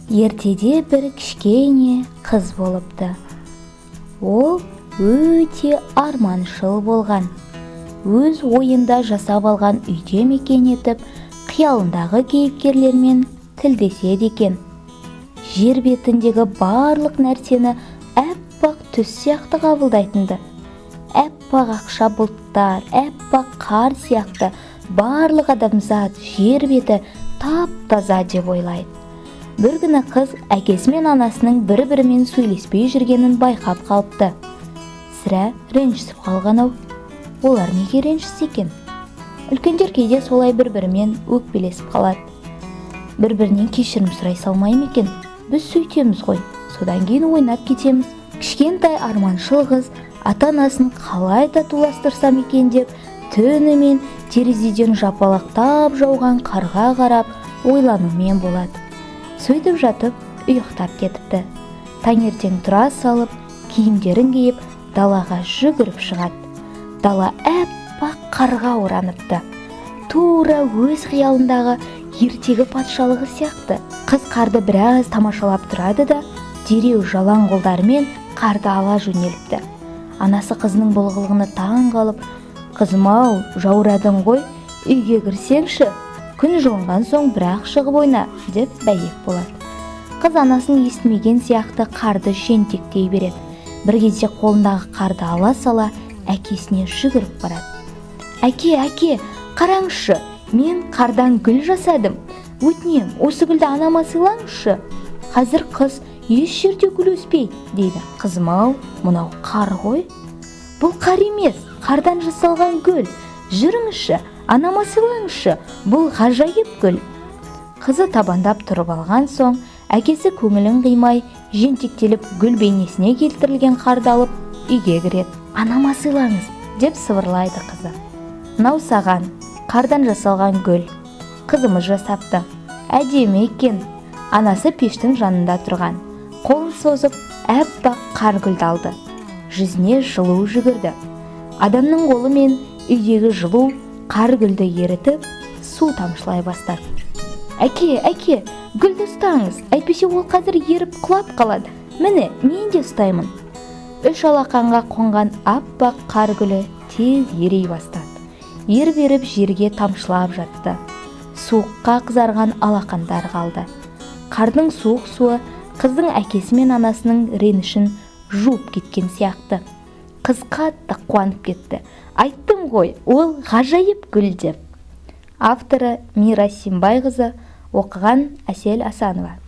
Ертеде бір кішкене қыз болыпты. Ол өте арманшыл болған. Өз ойында жасап алған үйде мекен етіп, қиялындағы кейіпкерлермен тілдеседі екен. Жер бетіндегі барлық нәрсені әппақ түс сияқты қабылдайтынды. Әппақ ақша бұлттар, әппақ қар сияқты барлық адамзат жер беті тап-таза деп ойлайды. Бір күні қыз әкесі мен анасының бір-бірімен сөйлеспей жүргенін байқап қалыпты. Сірә ренжісіп қалған-ау. Олар неге ренжіссе екен? Үлкендер кейде солай бір-бірімен өкпелесіп қалады. Бір-бірінен кешірім сұрай салмай ма екен? Біз сөйтеміз ғой. Содан кейін ойнап кетеміз. Кішкентай арманшыл қыз ата-анасын қалай татуластырсам екен деп, түнімен терезеден жапалақтап жауған қарға қарап ойланумен болады. Сөйтіп жатып, ұйықтап кетіпті. Таңертең тұра салып, киімдерін киіп, далаға жүгіріп шығады. Дала әппақ қарға ораныпты. Тура өз қиялындағы ертегі патшалығы сияқты. Қыз қарды біраз тамашалап тұрады да, дереу жалаң қолдарымен қарды ала жөнеліпті. Анасы қызының бұл қылығына таң қалып, «Қызым-ау, жаурадың ғой, үйге кірсеңші, күн жылынған соң бірақ шығып ойна», деп бәйек болады. Қыз анасын естімеген сияқты қарды жентектей береді. Бір кезде қолындағы қарды ала сала әкесіне жүгіріп барады. «Әке, қараңызшы, мен қардан гүл жасадым. Өтінем, осы гүлді анама сыйлаңызшы». Қазір қыз еш жерде гүл өспейді, дейді. «Қызым-ау, мынау қар ғой». «Бұл қар емес, қардан жасалған гүл. Жүріңізші, анама сыйлаңызшы, бұл ғажайып гүл». Қызы табандап тұрып алған соң, әкесі көңілін қимай, жентектеліп гүл бейнесіне келтірілген қарды алып үйге кіреді. «Анама сыйлаңыз», деп сыбырлайды қызы. «Мынау саған, қардан жасалған гүл. Қызымыз жасапты. Әдемі екен». Анасы пештің жанында тұрған. Қолын созып, әппақ қар гүлді алды. Жүзіне жылу жүгірді. Адамның қолы мен үйдегі жылу қар гүлді ерітіп, су тамшылай бастады. «Әке, гүлді ұстаңыз, әйтпесе ол қазір еріп құлап қалады. Міне, мен де ұстаймын». Үш алақанға қонған аппақ қар гүлі тез ерей бастады. Ер беріп жерге тамшылап жатты. Суыққа қызарған алақандар қалды. Қардың суық суы қыздың әкесі мен анасының ренішін жуып кеткен сияқты. Қыз қатты қуанып кетті. «Айттым ғой, ол ғажайып гүл» деп. Авторы Мира Симбайқызы, оқыған Әсел Асанова.